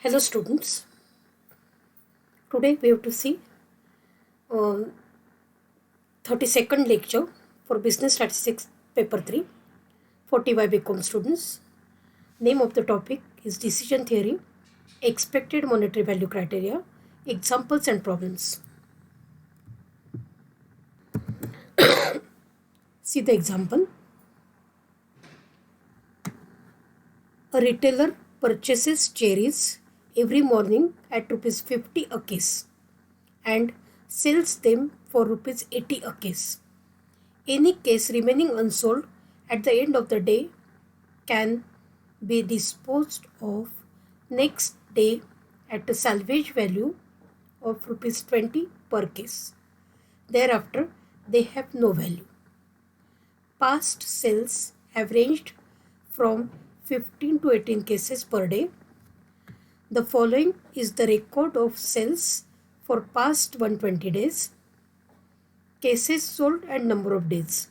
Hello students, today we have to see 32nd lecture for Business Statistics Paper 3 for TY BCom students. Name of the topic is Decision Theory, Expected Monetary Value Criteria, Examples and Problems. See the example. A retailer purchases cherries every morning at rupees 50 a case and sells them for rupees 80 a case. Any case remaining unsold at the end of the day can be disposed of next day at a salvage value of rupees 20 per case. Thereafter, they have no value. Past sales have ranged from 15 to 18 cases per day. The following is the record of sales for past 120 days, cases sold and number of days.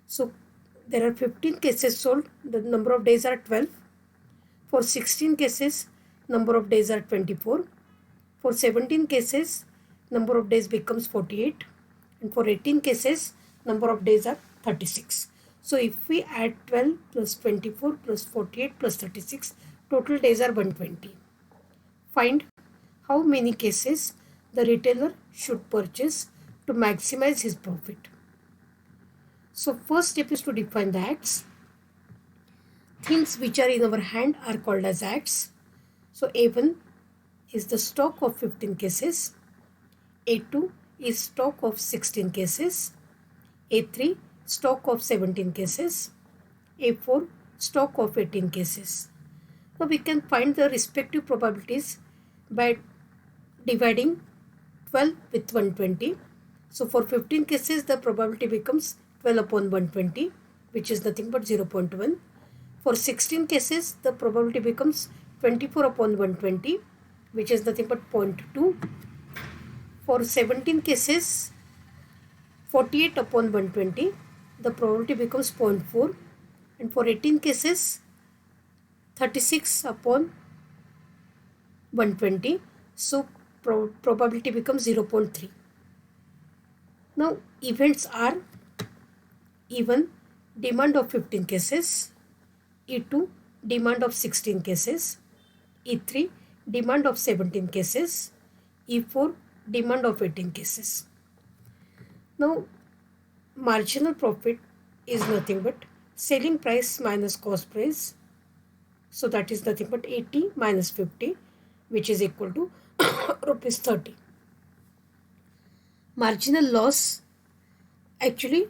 So there are 15 cases sold, the number of days are 12. For 16 cases, number of days are 24. For 17 cases, number of days becomes 48. And for 18 cases, number of days are 36. So if we add 12 plus 24 plus 48 plus 36, total days are 120. Find how many cases the retailer should purchase to maximize his profit. So first step is to define the acts. Things which are in our hand are called as acts. So A1 is the stock of 15 cases. A2 is stock of 16 cases. A3 stock of 17 cases. A4 stock of 18 cases. Now we can find the respective probabilities by dividing 12 with 120. So for 15 cases the probability becomes 12 upon 120, which is nothing but 0.1. For 16 cases the probability becomes 24 upon 120, which is nothing but 0.2. For 17 cases 48 upon 120, the probability becomes 0.4, and for 18 cases 36 upon 120, so probability becomes 0.3. Now events are: E1 demand of 15 cases, E2 demand of 16 cases, E3 demand of 17 cases, E4 demand of 18 cases. Now marginal profit is nothing but selling price minus cost price. So that is nothing but 80 minus 50, which is equal to rupees 30. Marginal loss, actually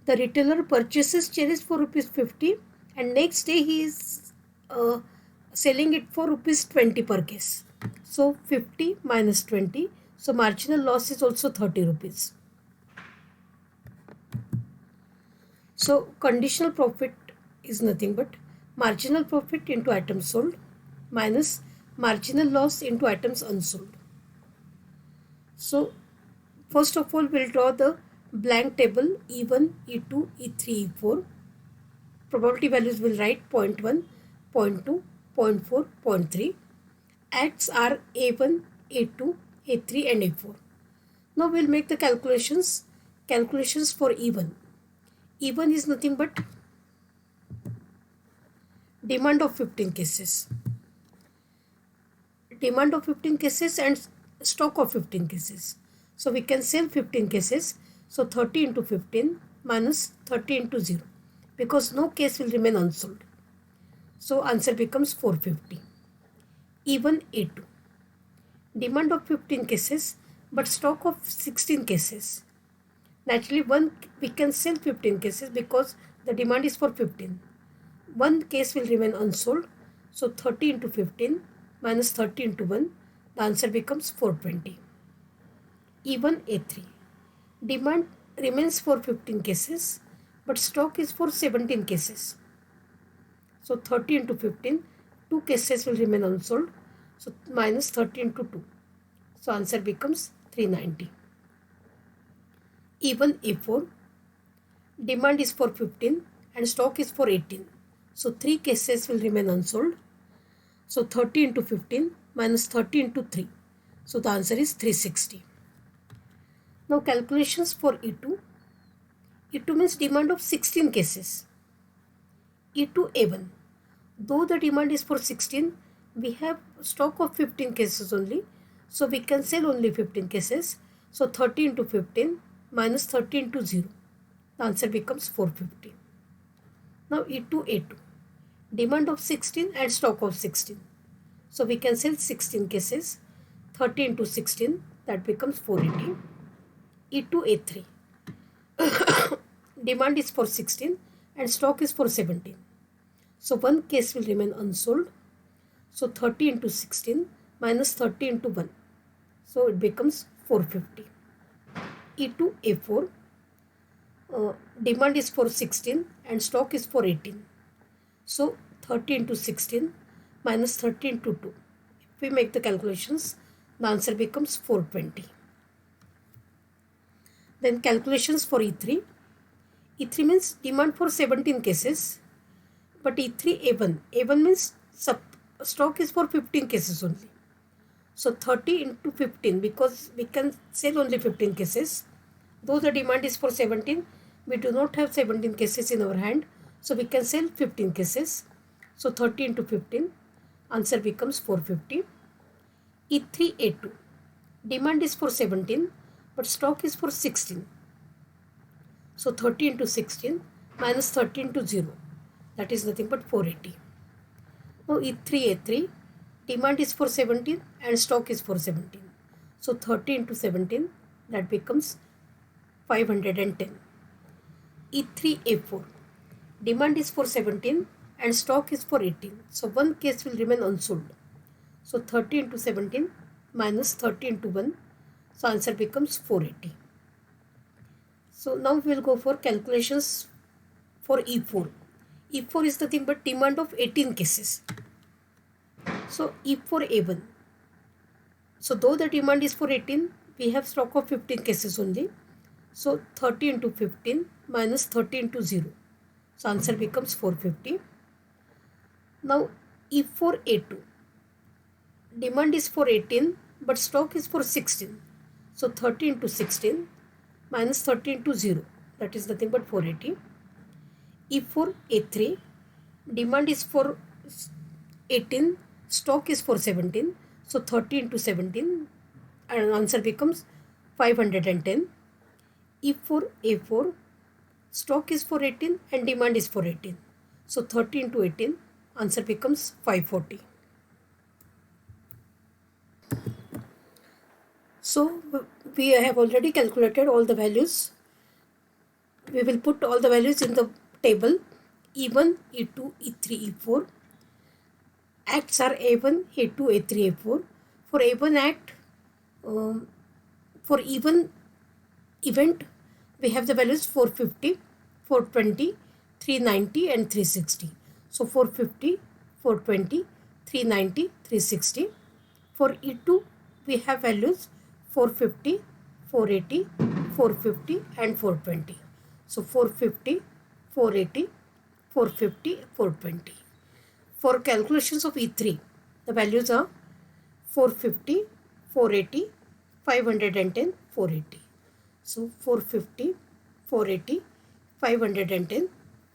the retailer purchases cherries for rupees 50 and next day he is selling it for rupees 20 per case. So 50 minus 20, so marginal loss is also 30 rupees. So conditional profit is nothing but marginal profit into items sold minus marginal loss into items unsold. So first of all we'll draw the blank table E1, E2, E3, E4. Probability values will write 0.1, 0.2, 0.4, 0.3. Acts are A1, A2, A3 and A4. Now we'll make the calculations for E1. E1 is nothing but demand of 15 cases. Demand of 15 cases and stock of 15 cases. So we can sell 15 cases. So 30 into 15 minus 30 into 0, because no case will remain unsold. So answer becomes 450. E1, A2. Demand of 15 cases but stock of 16 cases. Naturally we can sell 15 cases because the demand is for 15. One case will remain unsold. So 30 into 15 minus 30 into 1, the answer becomes 420. E1, A3. Demand remains for 15 cases but stock is for 17 cases. So 30 into 15, 2 cases will remain unsold. So minus 30 into 2. So answer becomes 390. E1, A4. Demand is for 15 and stock is for 18. So 3 cases will remain unsold. So 30 into 15 minus 30 into 3. So the answer is 360. Now calculations for E2. E2 means demand of 16 cases. E2A1. Though the demand is for 16, we have stock of 15 cases only. So we can sell only 15 cases. So 30 into 15 minus 30 into 0. The answer becomes 450. Now E2A2. Demand of 16 and stock of 16. So we can sell 16 cases. 30 into 16, that becomes 480. E2A3. Demand is for 16 and stock is for 17. So one case will remain unsold. So 30 into 16 minus 30 into 1. So it becomes 450. E2A4. Demand is for 16 and stock is for 18. So 30 into 16 minus 30 into 2. If we make the calculations, the answer becomes 420. Then calculations for E3. E3 means demand for 17 cases. But E3A1. A1 means stock is for 15 cases only. So 30 into 15, because we can sell only 15 cases. Though the demand is for 17, we do not have 17 cases in our hand. So we can sell 15 cases. So 30 into 15, answer becomes 450. E3A2. Demand is for 17, but stock is for 16. So 30 into 16 minus 30 into 0. That is nothing but 480. Now E3A3. Demand is for 17 and stock is for 17. So 30 into 17, that becomes 510. E3A4. Demand is for 17 and stock is for 18. So one case will remain unsold. So 30 into 17 minus 30 into 1. So answer becomes 480. So now we will go for calculations for E4. E4 is nothing but demand of 18 cases. So E4A1. So though the demand is for 18, we have stock of 15 cases only. So 30 into 15 minus 30 into 0. So answer becomes 450. Now E4A2. Demand is for 18 but stock is for 16. So 30 into 16 minus 30 into 0. That is nothing but 480. E4A3. Demand is for 18. Stock is for 17. So 30 into 17. And answer becomes 510. E4A4. Stock is for 18 and demand is for 18. So 30 into 18. Answer becomes 540. So we have already calculated all the values. We will put all the values in the table. E1, E2, E3, E4. Acts are A1, A2, A3, A4. For A1 act, for E1 event, we have the values 450, 420, 390 and 360. So 450, 420, 390, 360. For E2, we have values 450, 480, 450 and 420. So 450, 480, 450, 420. For calculations of E3, the values are 450, 480, 510, 480. So 450, 480, 510,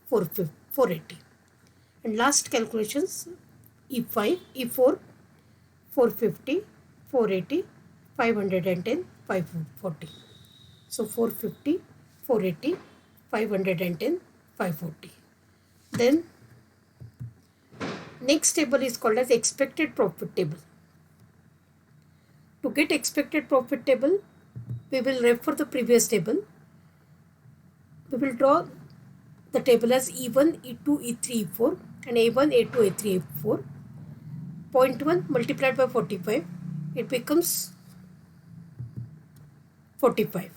480. And last calculations, E5, E4, 450, 480, 510, 540. So 450, 480, 510, 540. Then next table is called as expected profit table. To get expected profit table, we will refer the previous table. We will draw the table as E1, E2, E3, E4 and A1, A2, A3, A4. 0.1 multiplied by 45, it becomes 45.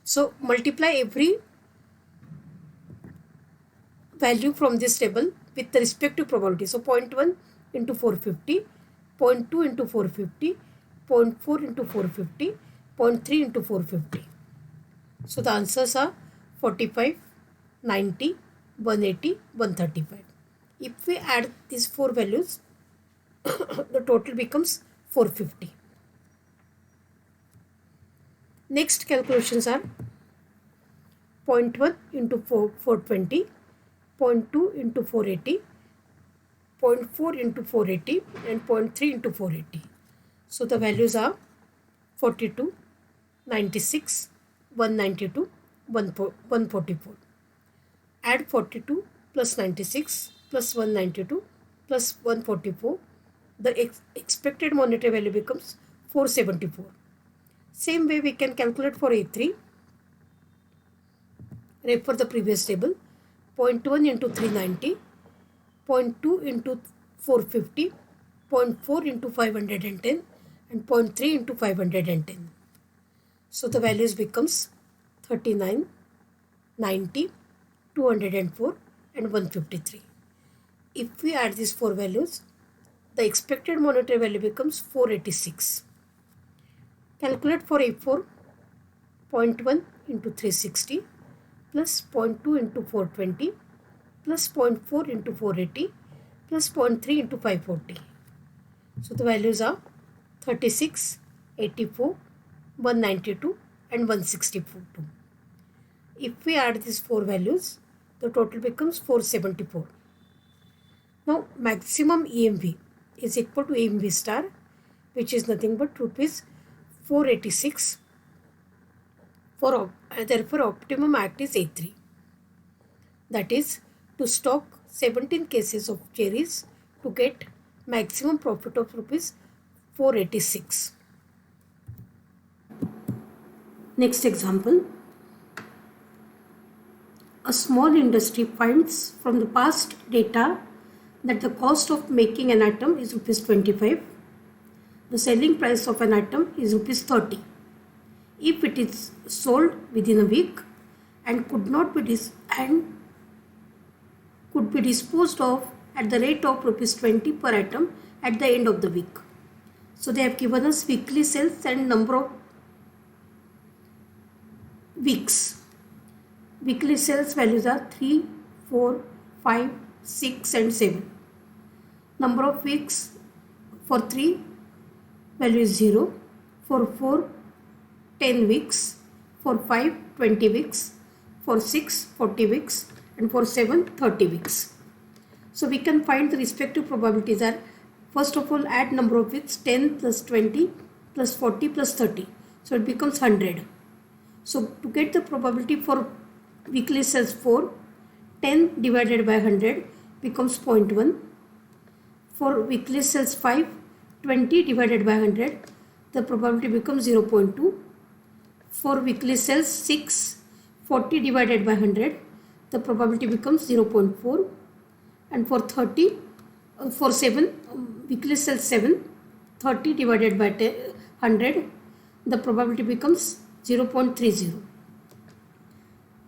So multiply every value from this table with the respective probability. So 0.1 into 450, 0.2 into 450, 0.4 into 450, 0.3 into 450. So the answers are 45, 90, 180, 135. If we add these four values, the total becomes 450. Next calculations are 0.1 into 420, 0.2 into 480, 0.4 into 480 and 0.3 into 480. So the values are 42, 96, 192, 144. Add 42 plus 96 plus 192 plus 144. The expected monetary value becomes 474. Same way we can calculate for A3. Refer the previous table. 0.1 into 390, 0.2 into 450, 0.4 into 510 and 0.3 into 510. So the values becomes 39, 90, 204 and 153. If we add these four values, the expected monetary value becomes 486. Calculate for A4. 0.1 into 360 plus 0.2 into 420 plus 0.4 into 480 plus 0.3 into 540. So the values are 36, 84, 192 and 164. If we add these four values, the total becomes 474. Now maximum EMV is equal to EMV star, which is nothing but rupees 486. Therefore optimum act is A3. That is to stock 17 cases of cherries to get maximum profit of rupees 486. Next example. A small industry finds from the past data that the cost of making an atom is rupees 25. The selling price of an atom is rupees 30. If it is sold within a week and could be disposed of at the rate of rupees 20 per atom at the end of the week. So they have given us weekly sales and number of weeks. Weekly sales values are 3, 4, 5, 6 and 7. Number of weeks for 3 value is 0, for 4 10 weeks, for 5 20 weeks, for 6 40 weeks and for 7 30 weeks. So we can find the respective probabilities are, first of all add number of weeks, 10 plus 20 plus 40 plus 30. So it becomes 100. So to get the probability for weekly sales 4, 10 divided by 100 becomes 0.1. For weekly sales 5, 20 divided by 100, the probability becomes 0.2. For weekly sales 6, 40 divided by 100, the probability becomes 0.4. And for 7, weekly sales 7, 30 divided by 100, the probability becomes 0.30.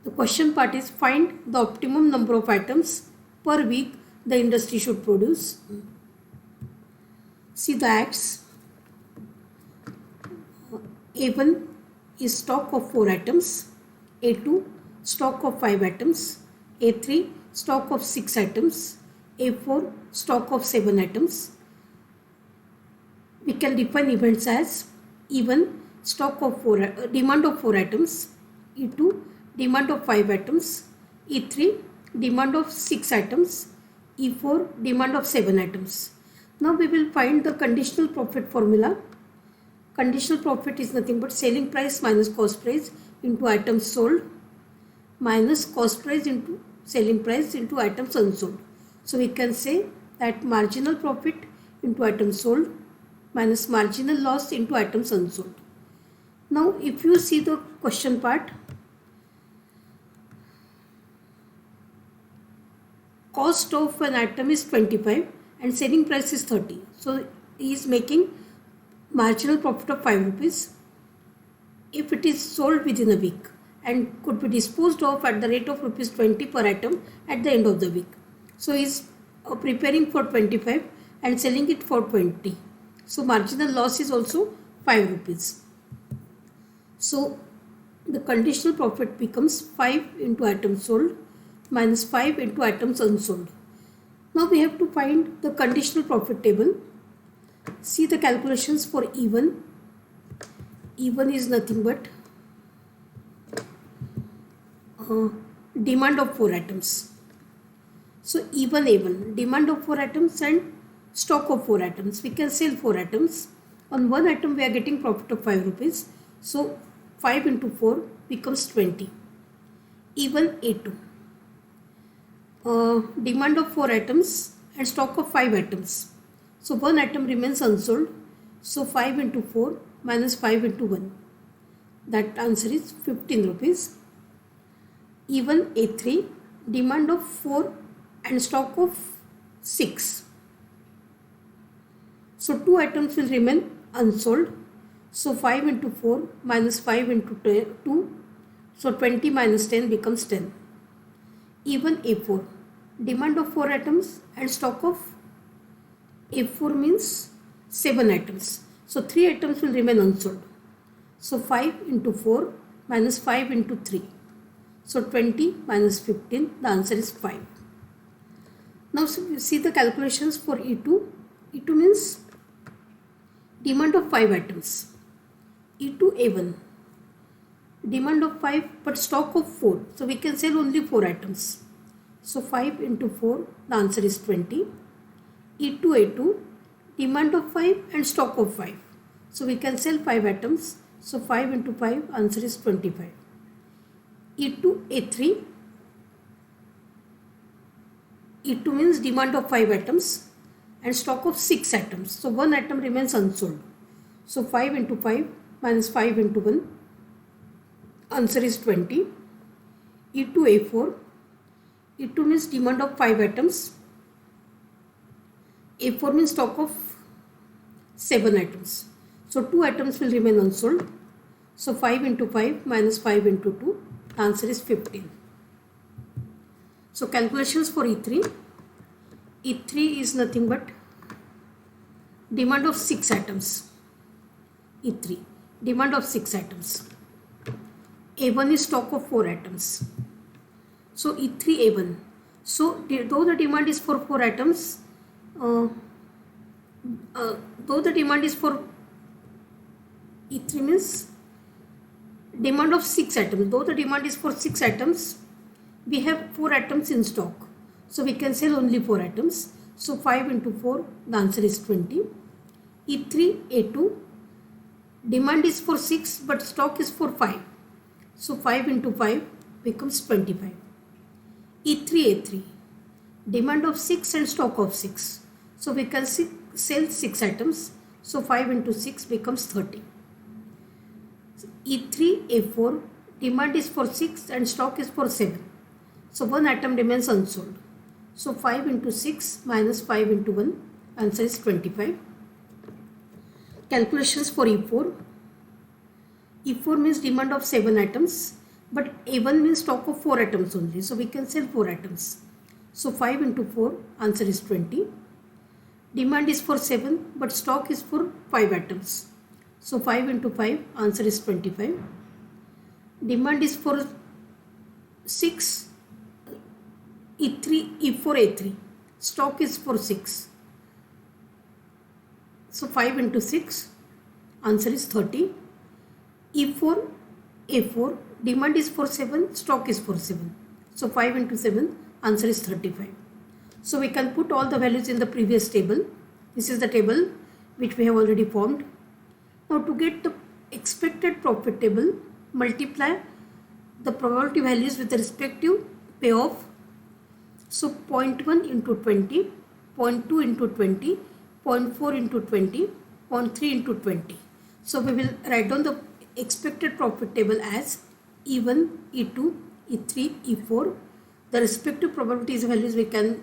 The question part is find the optimum number of items per week the industry should produce. See the acts. A1 is stock of 4 items, A2 stock of 5 items, A3 stock of 6 items, A4 stock of 7 items. We can define events as E1 stock of 4 demand of 4 items, E2 demand of 5 items, E3 demand of 6 items, E4 demand of 7 items. Now we will find the conditional profit formula. Conditional profit is nothing but selling price minus cost price into items sold minus cost price into selling price into items unsold. So we can say that marginal profit into items sold minus marginal loss into items unsold. Now if you see the question part, cost of an item is 25 and selling price is 30. So he is making marginal profit of 5 rupees if it is sold within a week and could be disposed of at the rate of rupees 20 per item at the end of the week. So he is preparing for 25 and selling it for 20. So marginal loss is also 5 rupees. So the conditional profit becomes 5 into items sold minus 5 into items unsold. Now we have to find the conditional profit table. See the calculations for E1. E1 is nothing but demand of 4 items. So E1 A1, demand of 4 items and stock of 4 items. We can sell 4 items. On one item we are getting profit of 5 rupees. So 5 into 4 becomes 20. E1 A2, demand of 4 items and stock of 5 items. So one item remains unsold. So 5 into 4 minus 5 into 1. That answer is 15 rupees. E1 A3, demand of 4 and stock of 6. So 2 items will remain unsold. So 5 into 4 minus 5 into 2. So 20 minus 10 becomes 10. E1 A4, demand of 4 items and stock of A4 means 7 items. So 3 items will remain unsold. So 5 into 4 minus 5 into 3. So 20 minus 15, the answer is 5. Now see the calculations for E2. E2 means demand of 5 items. E2 A1, demand of 5 but stock of 4. So we can sell only 4 items. So 5 into 4, the answer is 20. E2 A2, demand of 5 and stock of 5. So we can sell 5 items. So 5 into 5, answer is 25. E2 A3, E2 means demand of 5 items and stock of 6 items. So one item remains unsold. So 5 into 5 minus 5 into 1. Answer is 20. E2 A4. E2 means demand of 5 items. A4 means stock of 7 items. So 2 items will remain unsold. So 5 into 5 minus 5 into 2. Answer is 15. So calculations for E3. E3 is nothing but demand of 6 items. E3, demand of 6 items. A1 is stock of 4 items. So E3 A1. So though the demand is for 4 items, though the demand is for E3 means demand of 6 items. Though the demand is for 6 items, we have 4 items in stock. So we can sell only 4 items. So 5 into 4, the answer is 20. E3 A2, demand is for 6 but stock is for 5. So 5 into 5 becomes 25. E3 A3, demand of 6 and stock of 6. So we can sell 6 items. So 5 into 6 becomes 30. E3 A4, demand is for 6 and stock is for 7. So one item remains unsold. So 5 into 6 minus 5 into 1, answer is 25. Calculations for E4. E4 means demand of 7 items, but A1 means stock of 4 items only. So we can sell 4 items. So 5 into 4, answer is 20. Demand is for 7, but stock is for 5 items. So 5 into 5, answer is 25. Demand is for 6, E4 A3, stock is for 6. So 5 into 6, answer is 30. E4 A4, demand is for 7, stock is for 7. So 5 into 7, answer is 35. So we can put all the values in the previous table. This is the table which we have already formed. Now to get the expected profit table, multiply the probability values with the respective payoff. So 0.1 into 20, 0.2 into 20, 0.4 into 20, 0.3 into 20. So we will write down the expected profit table as E1, E2, E3, E4. The respective probabilities values we can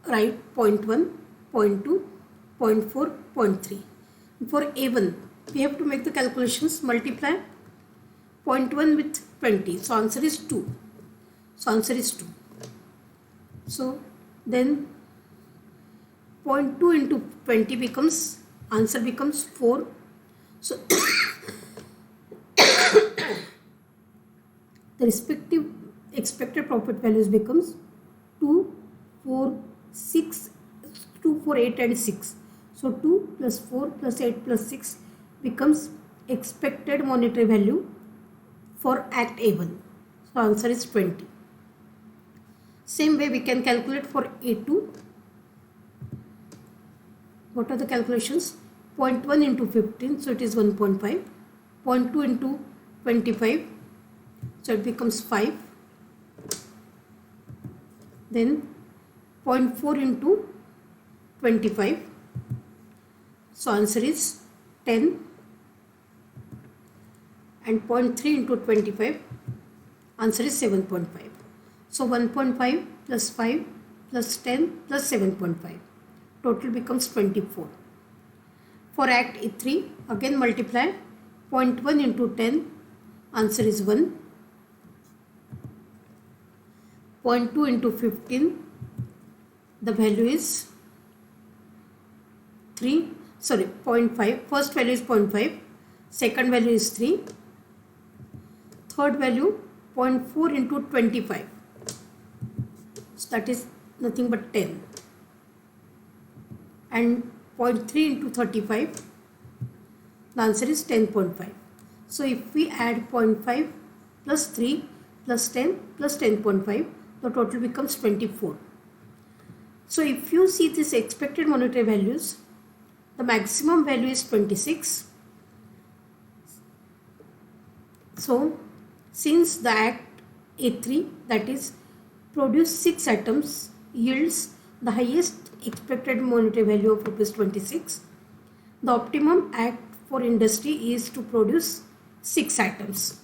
write 0.1, 0.2, 0.4, 0.3. For A1, we have to make the calculations, multiply 0.1 with 20. So answer is 2. So answer is 2. So then 0.2 into 20 becomes, answer becomes 4. So the respective expected profit values becomes 2, 4, 6, 2, 4, 8 and 6. So 2 plus 4 plus 8 plus 6 becomes expected monetary value for Act A1. So answer is 20. Same way we can calculate for A2. What are the calculations? 0.1 into 15, so it is 1.5. 0.2 into 25, so it becomes 5. Then 0.4 into 25, so answer is 10. And 0.3 into 25, answer is 7.5. So 1.5 plus 5 plus 10 plus 7.5, total becomes 24. For Act E3, again multiply 0.1 into 10, answer is 1. 0.2 into 15, the value is 3, sorry 0.5, first value is 0.5, second value is 3, third value 0.4 into 25, so that is nothing but 10, and 0.3 into 35, the answer is 10.5. So if we add 0.5 plus 3 plus 10 plus 10.5, the total becomes 24. So if you see this expected monetary values, the maximum value is 26. So since the Act A3, that is produce 6 items, yields the highest expected monetary value of rupees 26, the optimum act for industry is to produce 6 items.